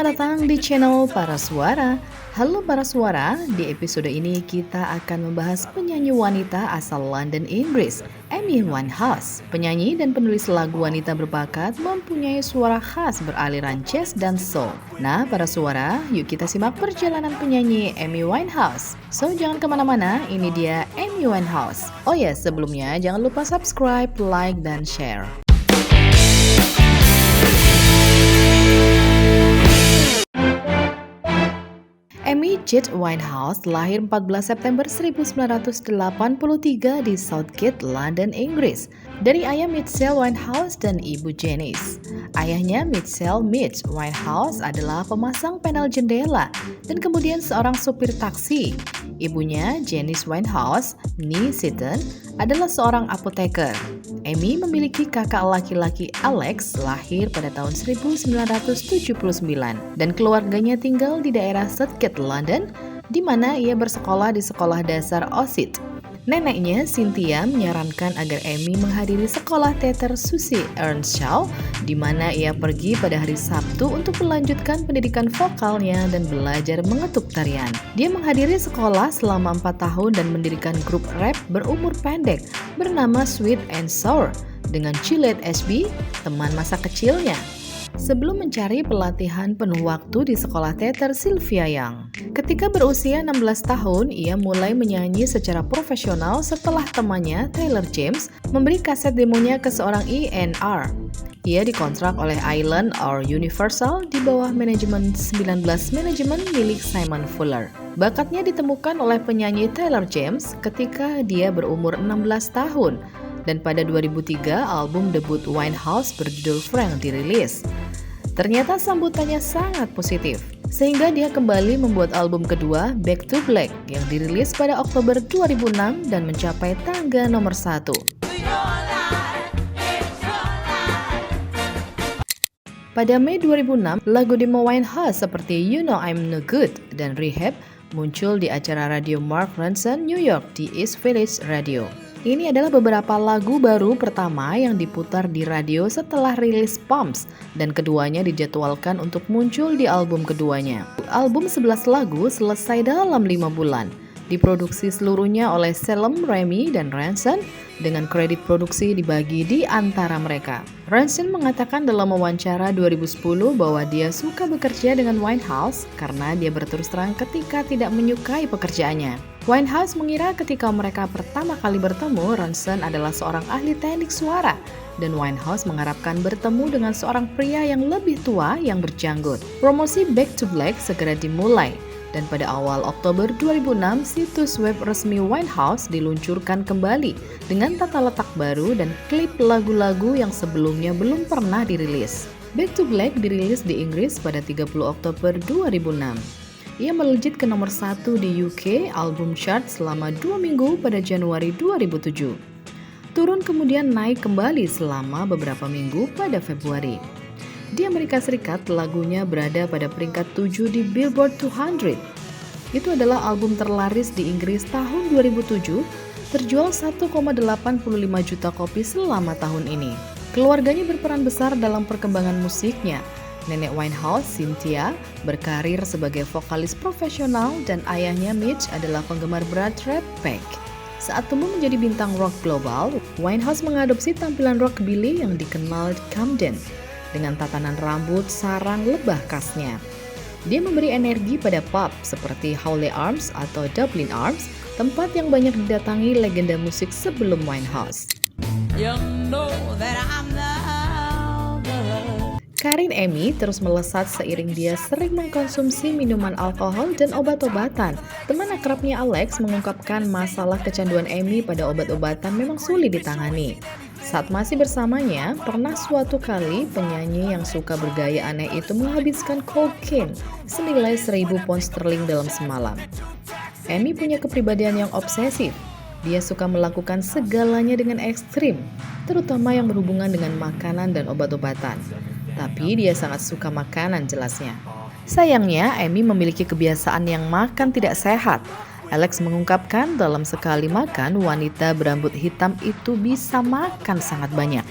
Selamat datang di channel Para Suara. Halo para suara, di episode ini kita akan membahas penyanyi wanita asal London, Inggris, Amy Winehouse. Penyanyi dan penulis lagu wanita berbakat mempunyai suara khas beraliran jazz dan soul. Nah, para suara, yuk kita simak perjalanan penyanyi Amy Winehouse. So, jangan kemana-mana, ini dia Amy Winehouse. Oh ya, sebelumnya jangan lupa subscribe, like, dan share. Amy Jade Winehouse lahir 14 September 1983 di Southgate, London, Inggris, dari ayah Mitchell Winehouse dan ibu Janice. Ayahnya Mitchell Mitch Winehouse adalah pemasang panel jendela dan kemudian seorang supir taksi. Ibunya Janice Winehouse, née Seton, adalah seorang apoteker. Amy memiliki kakak laki-laki Alex, lahir pada tahun 1979, dan keluarganya tinggal di daerah Southgate, London, di mana ia bersekolah di sekolah dasar Oxford. Neneknya, Cynthia, menyarankan agar Amy menghadiri sekolah teater Susie Earnshaw, di mana ia pergi pada hari Sabtu untuk melanjutkan pendidikan vokalnya dan belajar mengetuk tarian. Dia menghadiri sekolah selama 4 tahun dan mendirikan grup rap berumur pendek bernama Sweet and Sour dengan Juliet Ashby, teman masa kecilnya, sebelum mencari pelatihan penuh waktu di sekolah teater Sylvia Young. Ketika berusia 16 tahun, ia mulai menyanyi secara profesional setelah temannya, Taylor James, memberi kaset demonya ke seorang A&R. Ia dikontrak oleh Island or Universal di bawah manajemen 19 manajemen milik Simon Fuller. Bakatnya ditemukan oleh penyanyi Taylor James ketika dia berumur 16 tahun, dan pada 2003 album debut Winehouse berjudul Frank dirilis. Ternyata sambutannya sangat positif, sehingga dia kembali membuat album kedua, Back to Black, yang dirilis pada Oktober 2006 dan mencapai tangga nomor 1. Pada Mei 2006, lagu demo Winehouse seperti You Know I'm No Good dan Rehab muncul di acara radio Mark Ronson, New York di East Village Radio. Ini adalah beberapa lagu baru pertama yang diputar di radio setelah rilis Pumps, dan keduanya dijadwalkan untuk muncul di album keduanya. Album 11 lagu selesai dalam 5 bulan. Diproduksi seluruhnya oleh Salem, Remy, dan Ranson, dengan kredit produksi dibagi di antara mereka. Ranson mengatakan dalam wawancara 2010 bahwa dia suka bekerja dengan Winehouse karena dia berterus terang ketika tidak menyukai pekerjaannya. Winehouse mengira ketika mereka pertama kali bertemu, Ranson adalah seorang ahli teknik suara, dan Winehouse mengharapkan bertemu dengan seorang pria yang lebih tua yang berjanggut. Promosi Back to Black segera dimulai, dan pada awal Oktober 2006, situs web resmi Winehouse diluncurkan kembali dengan tata letak baru dan klip lagu-lagu yang sebelumnya belum pernah dirilis. Back to Black dirilis di Inggris pada 30 Oktober 2006. Ia melejit ke nomor 1 di UK album chart selama 2 minggu pada Januari 2007. Turun kemudian naik kembali selama beberapa minggu pada Februari. Di Amerika Serikat, lagunya berada pada peringkat 7 di Billboard 200. Itu adalah album terlaris di Inggris tahun 2007, terjual 1,85 juta kopi selama tahun ini. Keluarganya berperan besar dalam perkembangan musiknya. Nenek Winehouse, Cynthia, berkarir sebagai vokalis profesional, dan ayahnya Mitch adalah penggemar berat Red Pack. Saat tumbuh menjadi bintang rock global, Winehouse mengadopsi tampilan rockabilly yang dikenal di Camden, dengan tatanan rambut sarang lebah khasnya. Dia memberi energi pada pub seperti Howley Arms atau Dublin Arms, tempat yang banyak didatangi legenda musik sebelum Winehouse. Karir Amy terus melesat seiring dia sering mengkonsumsi minuman alkohol dan obat-obatan. Teman akrabnya Alex mengungkapkan masalah kecanduan Amy pada obat-obatan memang sulit ditangani. Saat masih bersamanya, pernah suatu kali penyanyi yang suka bergaya aneh itu menghabiskan kokain senilai 1.000 pound sterling dalam semalam. Amy punya kepribadian yang obsesif. Dia suka melakukan segalanya dengan ekstrim, terutama yang berhubungan dengan makanan dan obat-obatan. Tapi dia sangat suka makanan jelasnya. Sayangnya, Amy memiliki kebiasaan yang makan tidak sehat. Alex mengungkapkan dalam sekali makan, wanita berambut hitam itu bisa makan sangat banyak.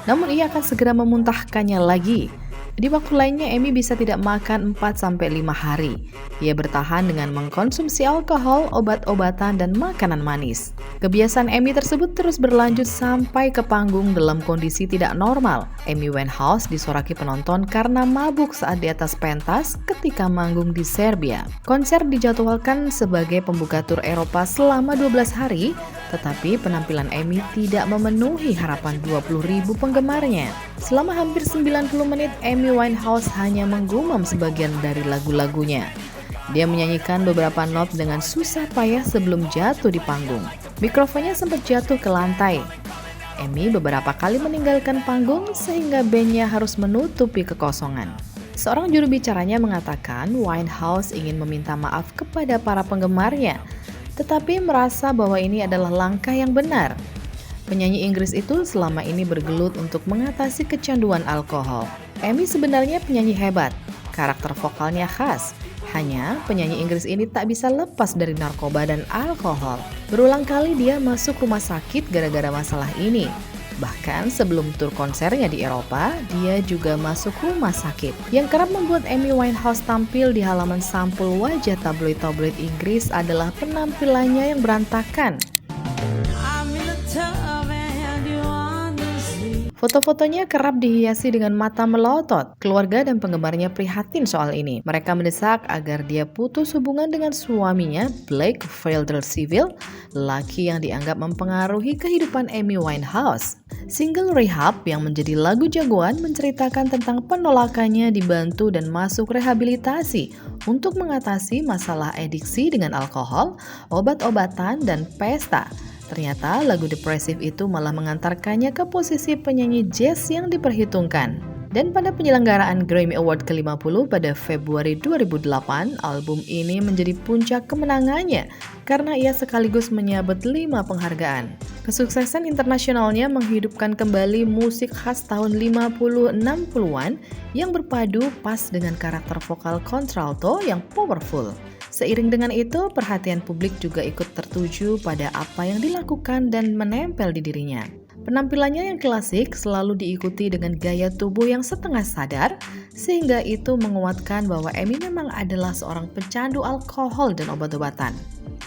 Namun ia akan segera memuntahkannya lagi. Di waktu lainnya, Amy bisa tidak makan 4-5 hari. Ia bertahan dengan mengkonsumsi alkohol, obat-obatan, dan makanan manis. Kebiasaan Amy tersebut terus berlanjut sampai ke panggung dalam kondisi tidak normal. Amy Winehouse disoraki penonton karena mabuk saat di atas pentas ketika manggung di Serbia. Konser dijadwalkan sebagai pembuka tur Eropa selama 12 hari, tetapi penampilan Amy tidak memenuhi harapan 20.000 penggemarnya. Selama hampir 90 menit, Amy Winehouse hanya menggumam sebagian dari lagu-lagunya. Dia menyanyikan beberapa not dengan susah payah sebelum jatuh di panggung. Mikrofonnya sempat jatuh ke lantai. Amy beberapa kali meninggalkan panggung sehingga bandnya harus menutupi kekosongan. Seorang juru bicaranya mengatakan Winehouse ingin meminta maaf kepada para penggemarnya, tetapi merasa bahwa ini adalah langkah yang benar. Penyanyi Inggris itu selama ini bergelut untuk mengatasi kecanduan alkohol. Amy sebenarnya penyanyi hebat, karakter vokalnya khas. Hanya penyanyi Inggris ini tak bisa lepas dari narkoba dan alkohol. Berulang kali dia masuk rumah sakit gara-gara masalah ini. Bahkan sebelum tur konsernya di Eropa, dia juga masuk rumah sakit. Yang kerap membuat Amy Winehouse tampil di halaman sampul wajah tabloid-tabloid Inggris adalah penampilannya yang berantakan. Foto-fotonya kerap dihiasi dengan mata melotot. Keluarga dan penggemarnya prihatin soal ini. Mereka mendesak agar dia putus hubungan dengan suaminya, Blake Felder-Civil, lelaki yang dianggap mempengaruhi kehidupan Amy Winehouse. Single Rehab yang menjadi lagu jagoan menceritakan tentang penolakannya dibantu dan masuk rehabilitasi untuk mengatasi masalah adiksi dengan alkohol, obat-obatan, dan pesta. Ternyata lagu depresif itu malah mengantarkannya ke posisi penyanyi jazz yang diperhitungkan. Dan pada penyelenggaraan Grammy Award ke-50 pada Februari 2008, album ini menjadi puncak kemenangannya karena ia sekaligus menyabet 5 penghargaan. Kesuksesan internasionalnya menghidupkan kembali musik khas tahun 50-60-an yang berpadu pas dengan karakter vokal kontralto yang powerful. Seiring dengan itu, perhatian publik juga ikut tertuju pada apa yang dilakukan dan menempel di dirinya. Penampilannya yang klasik selalu diikuti dengan gaya tubuh yang setengah sadar, sehingga itu menguatkan bahwa Amy memang adalah seorang pecandu alkohol dan obat-obatan.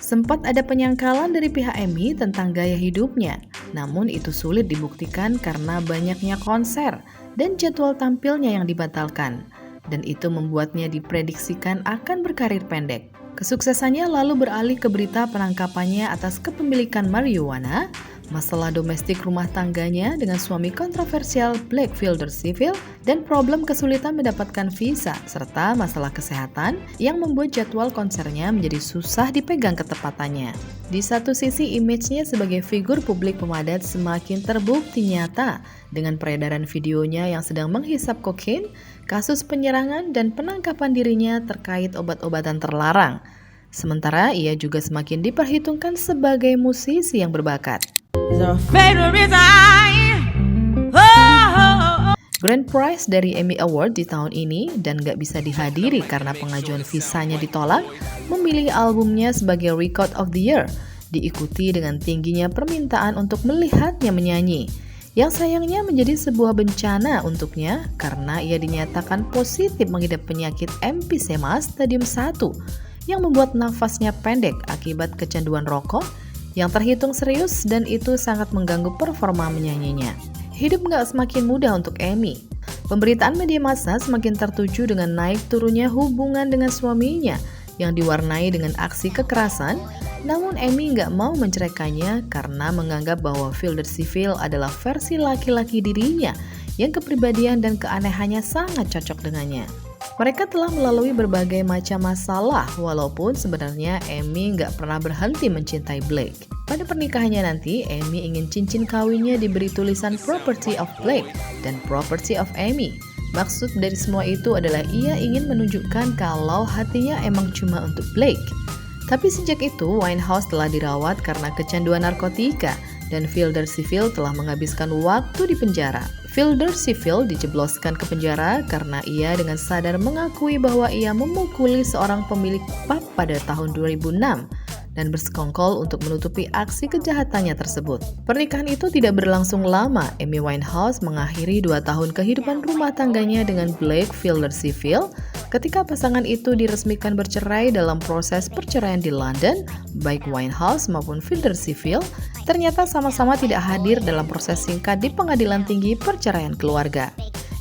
Sempat ada penyangkalan dari pihak Amy tentang gaya hidupnya, namun itu sulit dibuktikan karena banyaknya konser dan jadwal tampilnya yang dibatalkan, dan itu membuatnya diprediksikan akan berkarir pendek. Kesuksesannya lalu beralih ke berita penangkapannya atas kepemilikan marijuana, masalah domestik rumah tangganya dengan suami kontroversial Blake Felder-Civil, dan problem kesulitan mendapatkan visa, serta masalah kesehatan yang membuat jadwal konsernya menjadi susah dipegang ketepatannya. Di satu sisi, image-nya sebagai figur publik pemadat semakin terbukti nyata dengan peredaran videonya yang sedang menghisap kokain, kasus penyerangan dan penangkapan dirinya terkait obat-obatan terlarang. Sementara ia juga semakin diperhitungkan sebagai musisi yang berbakat. Grand Prize dari Emmy Award di tahun ini dan gak bisa dihadiri karena pengajuan visanya ditolak, memilih albumnya sebagai Record of the Year, diikuti dengan tingginya permintaan untuk melihatnya menyanyi. Yang sayangnya menjadi sebuah bencana untuknya karena ia dinyatakan positif mengidap penyakit emphysema stadium 1 yang membuat nafasnya pendek akibat kecanduan rokok yang terhitung serius dan itu sangat mengganggu performa menyanyinya. Hidup gak semakin mudah untuk Amy. Pemberitaan media massa semakin tertuju dengan naik turunnya hubungan dengan suaminya yang diwarnai dengan aksi kekerasan, namun Amy nggak mau menceraikannya karena menganggap bahwa Felder-Civil adalah versi laki-laki dirinya yang kepribadian dan keanehannya sangat cocok dengannya. Mereka telah melalui berbagai macam masalah walaupun sebenarnya Amy nggak pernah berhenti mencintai Blake. Pada pernikahannya nanti, Amy ingin cincin kawinnya diberi tulisan Property of Blake dan Property of Amy. Maksud dari semua itu adalah ia ingin menunjukkan kalau hatinya emang cuma untuk Blake. Tapi sejak itu, Winehouse telah dirawat karena kecanduan narkotika dan Felder-Civil telah menghabiskan waktu di penjara. Felder-Civil dijebloskan ke penjara karena ia dengan sadar mengakui bahwa ia memukuli seorang pemilik pub pada tahun 2006. dan bersekongkol untuk menutupi aksi kejahatannya tersebut. Pernikahan itu tidak berlangsung lama. Amy Winehouse mengakhiri 2 tahun kehidupan rumah tangganya dengan Blake Filder-Civil. Ketika pasangan itu diresmikan bercerai dalam proses perceraian di London, baik Winehouse maupun Filder-Civil ternyata sama-sama tidak hadir dalam proses singkat di Pengadilan Tinggi Perceraian Keluarga.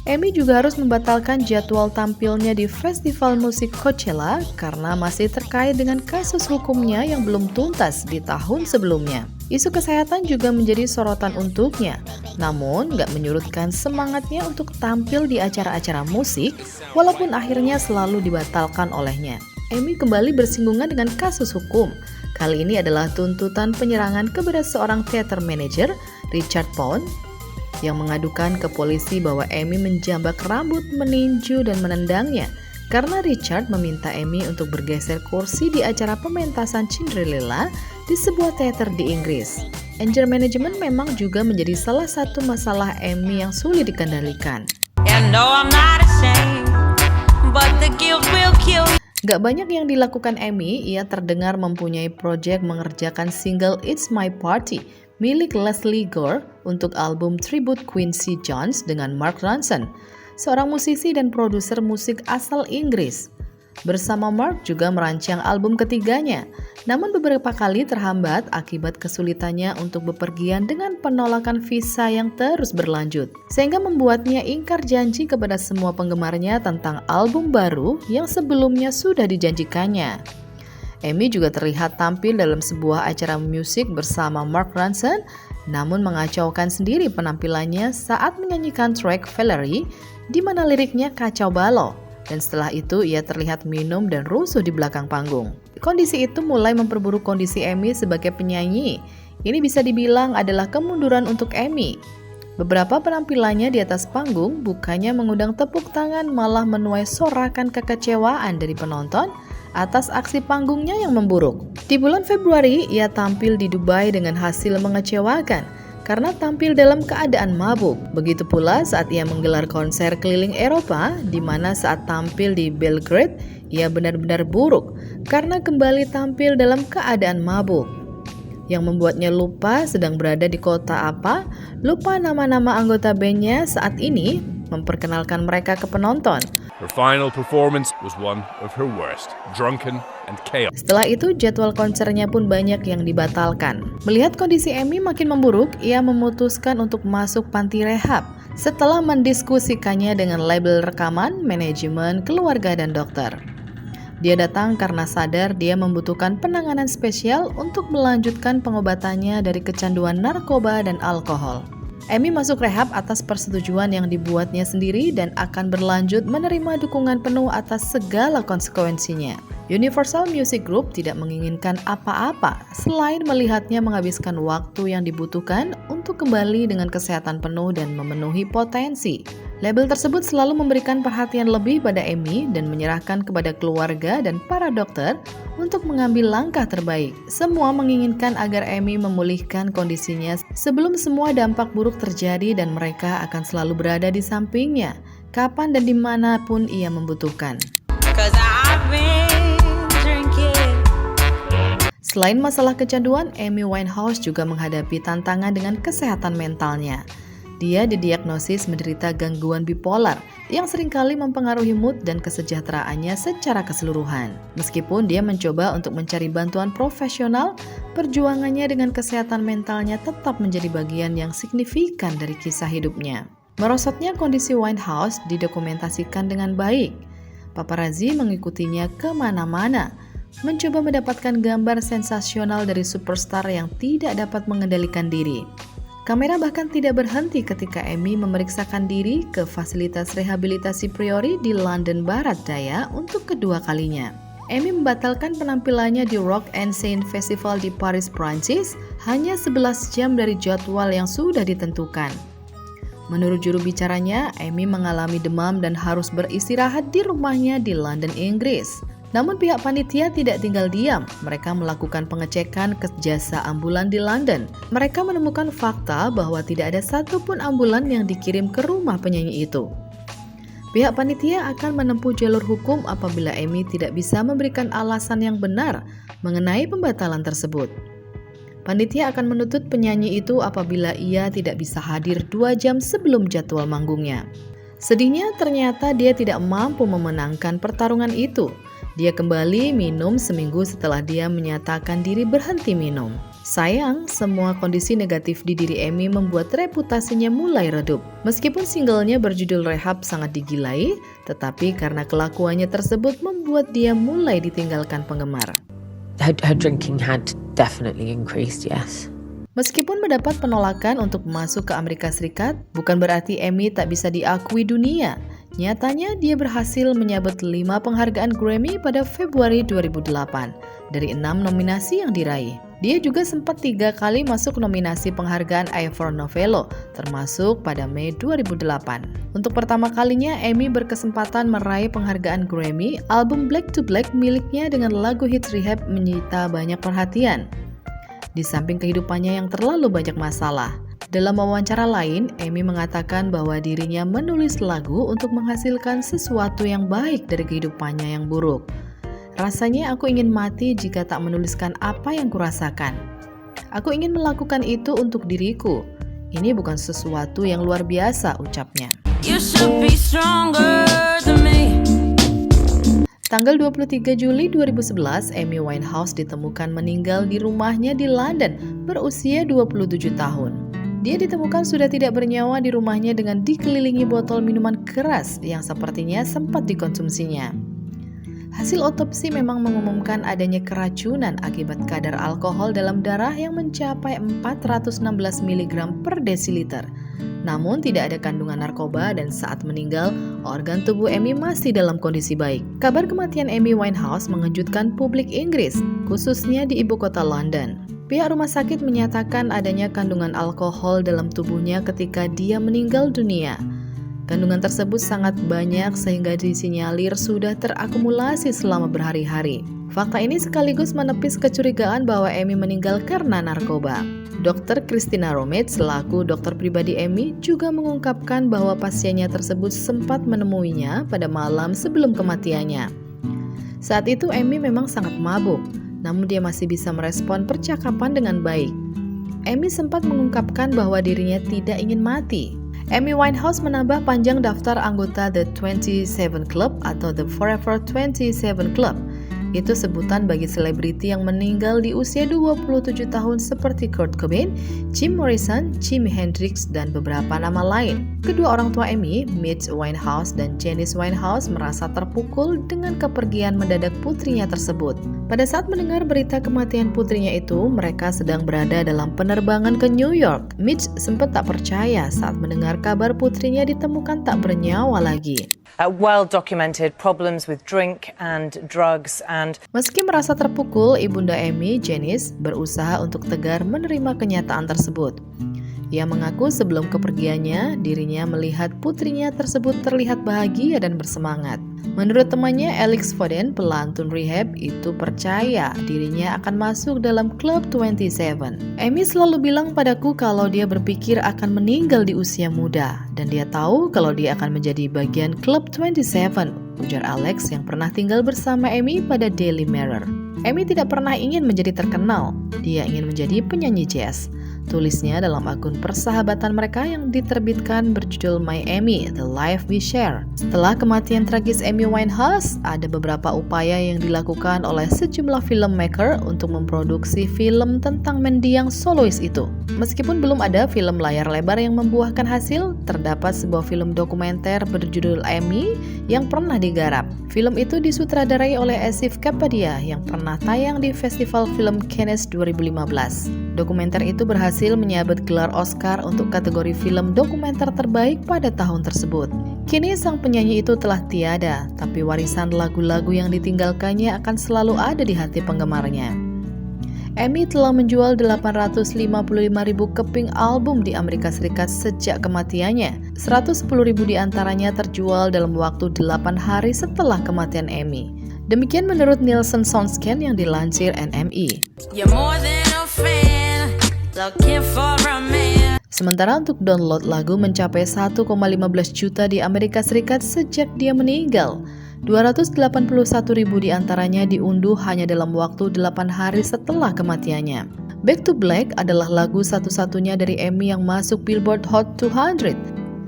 Amy juga harus membatalkan jadwal tampilnya di festival musik Coachella karena masih terkait dengan kasus hukumnya yang belum tuntas di tahun sebelumnya. Isu kesehatan juga menjadi sorotan untuknya, namun nggak menyurutkan semangatnya untuk tampil di acara-acara musik, walaupun akhirnya selalu dibatalkan olehnya. Amy kembali bersinggungan dengan kasus hukum. Kali ini adalah tuntutan penyerangan kepada seorang theater manager, Richard Pound, yang mengadukan ke polisi bahwa Amy menjambak rambut, meninju, dan menendangnya karena Richard meminta Amy untuk bergeser kursi di acara pementasan Cinderella di sebuah teater di Inggris. Anger management memang juga menjadi salah satu masalah Amy yang sulit dikendalikan. Gak banyak yang dilakukan Amy, ia terdengar mempunyai proyek mengerjakan single It's My Party milik Leslie Gore untuk album tribute Quincy Jones dengan Mark Ronson, seorang musisi dan produser musik asal Inggris. Bersama Mark juga merancang album ketiganya, namun beberapa kali terhambat akibat kesulitannya untuk bepergian dengan penolakan visa yang terus berlanjut, sehingga membuatnya ingkar janji kepada semua penggemarnya tentang album baru yang sebelumnya sudah dijanjikannya. Amy juga terlihat tampil dalam sebuah acara musik bersama Mark Ronson, namun mengacaukan sendiri penampilannya saat menyanyikan track Valerie, di mana liriknya kacau balau, dan setelah itu ia terlihat minum dan rusuh di belakang panggung. Kondisi itu mulai memperburuk kondisi Amy sebagai penyanyi. Ini bisa dibilang adalah kemunduran untuk Amy. Beberapa penampilannya di atas panggung bukannya mengundang tepuk tangan, malah menuai sorakan kekecewaan dari penonton atas aksi panggungnya yang memburuk. Di bulan Februari, ia tampil di Dubai dengan hasil mengecewakan karena tampil dalam keadaan mabuk. Begitu pula saat ia menggelar konser keliling Eropa, di mana saat tampil di Belgrade, ia benar-benar buruk karena kembali tampil dalam keadaan mabuk, yang membuatnya lupa sedang berada di kota apa, lupa nama-nama anggota bandnya saat ini, memperkenalkan mereka ke penonton. Her final performance was one of her worst, drunken and chaotic. Setelah itu, jadwal konsernya pun banyak yang dibatalkan. Melihat kondisi Amy makin memburuk, ia memutuskan untuk masuk panti rehab setelah mendiskusikannya dengan label rekaman, manajemen, keluarga, dan dokter. Dia datang karena sadar dia membutuhkan penanganan spesial untuk melanjutkan pengobatannya dari kecanduan narkoba dan alkohol. Amy masuk rehab atas persetujuan yang dibuatnya sendiri dan akan berlanjut menerima dukungan penuh atas segala konsekuensinya. Universal Music Group tidak menginginkan apa-apa selain melihatnya menghabiskan waktu yang dibutuhkan untuk kembali dengan kesehatan penuh dan memenuhi potensi. Label tersebut selalu memberikan perhatian lebih pada Amy dan menyerahkan kepada keluarga dan para dokter untuk mengambil langkah terbaik. Semua menginginkan agar Amy memulihkan kondisinya sebelum semua dampak buruk terjadi dan mereka akan selalu berada di sampingnya, kapan dan dimanapun ia membutuhkan. Selain masalah kecanduan, Amy Winehouse juga menghadapi tantangan dengan kesehatan mentalnya. Dia didiagnosis menderita gangguan bipolar yang seringkali mempengaruhi mood dan kesejahteraannya secara keseluruhan. Meskipun dia mencoba untuk mencari bantuan profesional, perjuangannya dengan kesehatan mentalnya tetap menjadi bagian yang signifikan dari kisah hidupnya. Merosotnya kondisi Winehouse didokumentasikan dengan baik. Paparazzi mengikutinya kemana-mana, mencoba mendapatkan gambar sensasional dari superstar yang tidak dapat mengendalikan diri. Kamera bahkan tidak berhenti ketika Amy memeriksakan diri ke fasilitas rehabilitasi Priori di London Barat Daya untuk kedua kalinya. Amy membatalkan penampilannya di Rock and Seine Festival di Paris, Prancis, hanya 11 jam dari jadwal yang sudah ditentukan. Menurut juru bicaranya, Amy mengalami demam dan harus beristirahat di rumahnya di London, Inggris. Namun pihak panitia tidak tinggal diam. Mereka melakukan pengecekan ke jasa ambulan di London. Mereka menemukan fakta bahwa tidak ada satupun ambulan yang dikirim ke rumah penyanyi itu. Pihak panitia akan menempuh jalur hukum apabila Amy tidak bisa memberikan alasan yang benar mengenai pembatalan tersebut. Panitia akan menuntut penyanyi itu apabila ia tidak bisa hadir 2 jam sebelum jadwal manggungnya. Sedihnya ternyata dia tidak mampu memenangkan pertarungan itu. Dia kembali minum seminggu setelah dia menyatakan diri berhenti minum. Sayang, semua kondisi negatif di diri Amy membuat reputasinya mulai redup. Meskipun singlenya berjudul Rehab sangat digilai, tetapi karena kelakuannya tersebut membuat dia mulai ditinggalkan penggemar. Her drinking had definitely increased, yes. Meskipun mendapat penolakan untuk masuk ke Amerika Serikat, bukan berarti Amy tak bisa diakui dunia. Nyatanya dia berhasil menyabet 5 penghargaan Grammy pada Februari 2008 dari 6 nominasi yang diraih. Dia juga sempat 3 kali masuk nominasi penghargaan Ivor Novello, termasuk pada Mei 2008. Untuk pertama kalinya, Amy berkesempatan meraih penghargaan Grammy. Album Black to Black miliknya dengan lagu hits Rehab menyita banyak perhatian. Di samping kehidupannya yang terlalu banyak masalah. Dalam wawancara lain, Amy mengatakan bahwa dirinya menulis lagu untuk menghasilkan sesuatu yang baik dari kehidupannya yang buruk. Rasanya aku ingin mati jika tak menuliskan apa yang kurasakan. Aku ingin melakukan itu untuk diriku. Ini bukan sesuatu yang luar biasa, ucapnya. You should be stronger than me. Tanggal 23 Juli 2011, Amy Winehouse ditemukan meninggal di rumahnya di London berusia 27 tahun. Dia ditemukan sudah tidak bernyawa di rumahnya dengan dikelilingi botol minuman keras yang sepertinya sempat dikonsumsinya. Hasil otopsi memang mengumumkan adanya keracunan akibat kadar alkohol dalam darah yang mencapai 416 mg per desiliter. Namun tidak ada kandungan narkoba dan saat meninggal, organ tubuh Amy masih dalam kondisi baik. Kabar kematian Amy Winehouse mengejutkan publik Inggris, khususnya di ibu kota London. Pihak rumah sakit menyatakan adanya kandungan alkohol dalam tubuhnya ketika dia meninggal dunia. Kandungan tersebut sangat banyak sehingga disinyalir sudah terakumulasi selama berhari-hari. Fakta ini sekaligus menepis kecurigaan bahwa Amy meninggal karena narkoba. Dr. Christina Romit selaku dokter pribadi Amy juga mengungkapkan bahwa pasiennya tersebut sempat menemuinya pada malam sebelum kematiannya. Saat itu Amy memang sangat mabuk, namun dia masih bisa merespon percakapan dengan baik. Amy sempat mengungkapkan bahwa dirinya tidak ingin mati. Amy Winehouse menambah panjang daftar anggota The 27 Club atau The Forever 27 Club. Itu sebutan bagi selebriti yang meninggal di usia 27 tahun seperti Kurt Cobain, Jim Morrison, Jimi Hendrix, dan beberapa nama lain. Kedua orang tua Amy, Mitch Winehouse dan Janice Winehouse, merasa terpukul dengan kepergian mendadak putrinya tersebut. Pada saat mendengar berita kematian putrinya itu, mereka sedang berada dalam penerbangan ke New York. Mitch sempat tak percaya saat mendengar kabar putrinya ditemukan tak bernyawa lagi. Well-documented problems with drink and drugs and... Meski merasa terpukul, ibunda Amy, Janice, berusaha untuk tegar menerima kenyataan tersebut. Ia mengaku sebelum kepergiannya, dirinya melihat putrinya tersebut terlihat bahagia dan bersemangat. Menurut temannya Alex Foden, pelantun Rehab, itu percaya dirinya akan masuk dalam klub 27. Amy selalu bilang padaku kalau dia berpikir akan meninggal di usia muda, dan dia tahu kalau dia akan menjadi bagian klub 27, ujar Alex yang pernah tinggal bersama Amy pada Daily Mirror. Amy tidak pernah ingin menjadi terkenal, dia ingin menjadi penyanyi jazz. Tulisnya dalam akun persahabatan mereka yang diterbitkan berjudul My Amy, The Life We Share. Setelah kematian tragis Amy Winehouse, ada beberapa upaya yang dilakukan oleh sejumlah filmmaker untuk memproduksi film tentang mendiang solois itu. Meskipun belum ada film layar lebar yang membuahkan hasil, terdapat sebuah film dokumenter berjudul Amy yang pernah digarap. Film itu disutradarai oleh Asif Kapadia yang pernah tayang di Festival Film Cannes 2015. Dokumenter itu berhasil menyabet gelar Oscar untuk kategori film dokumenter terbaik pada tahun tersebut. Kini sang penyanyi itu telah tiada, tapi warisan lagu-lagu yang ditinggalkannya akan selalu ada di hati penggemarnya. Amy telah menjual 855.000 keping album di Amerika Serikat sejak kematiannya. 110.000 diantaranya terjual dalam waktu 8 hari setelah kematian Amy. Demikian menurut Nielsen Soundscan yang dilansir NME. Sementara untuk download lagu mencapai 1,15 juta di Amerika Serikat sejak dia meninggal. 281.000 diantaranya diunduh hanya dalam waktu 8 hari setelah kematiannya. Back to Black adalah lagu satu-satunya dari Amy yang masuk Billboard Hot 200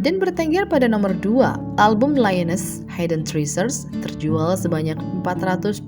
dan bertengger pada nomor 2. Album Lioness, Hidden Treasures terjual sebanyak 423.000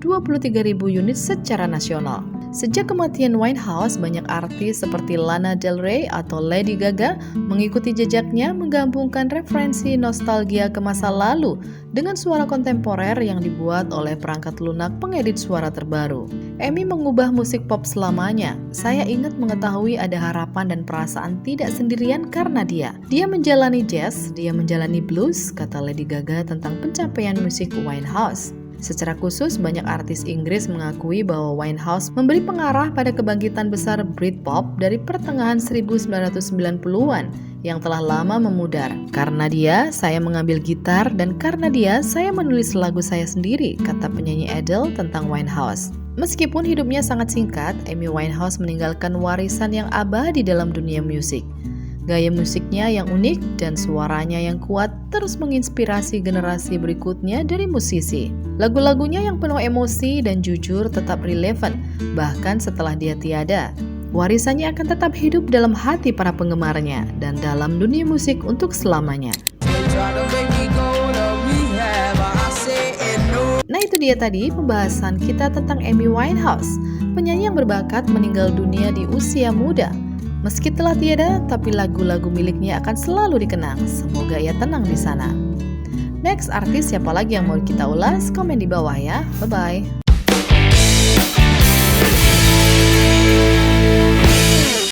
unit secara nasional. Sejak kematian Winehouse, banyak artis seperti Lana Del Rey atau Lady Gaga mengikuti jejaknya, menggabungkan referensi nostalgia ke masa lalu dengan suara kontemporer yang dibuat oleh perangkat lunak pengedit suara terbaru. Amy mengubah musik pop selamanya. Saya ingat mengetahui ada harapan dan perasaan tidak sendirian karena dia. Dia menjalani jazz, dia menjalani blues, kata Lady Gaga tentang pencapaian musik Winehouse. Secara khusus, banyak artis Inggris mengakui bahwa Winehouse memberi pengarah pada kebangkitan besar Britpop dari pertengahan 1990-an yang telah lama memudar. Karena dia, saya mengambil gitar, dan karena dia, saya menulis lagu saya sendiri, kata penyanyi Adele tentang Winehouse. Meskipun hidupnya sangat singkat, Amy Winehouse meninggalkan warisan yang abadi dalam dunia musik. Gaya musiknya yang unik dan suaranya yang kuat terus menginspirasi generasi berikutnya dari musisi. Lagu-lagunya yang penuh emosi dan jujur tetap relevan, bahkan setelah dia tiada. Warisannya akan tetap hidup dalam hati para penggemarnya dan dalam dunia musik untuk selamanya. Nah, itu dia tadi pembahasan kita tentang Amy Winehouse, penyanyi yang berbakat meninggal dunia di usia muda. Meski telah tiada, tapi lagu-lagu miliknya akan selalu dikenang. Semoga ia tenang di sana. Next artis siapa lagi yang mau kita ulas? Komen di bawah ya. Bye-bye.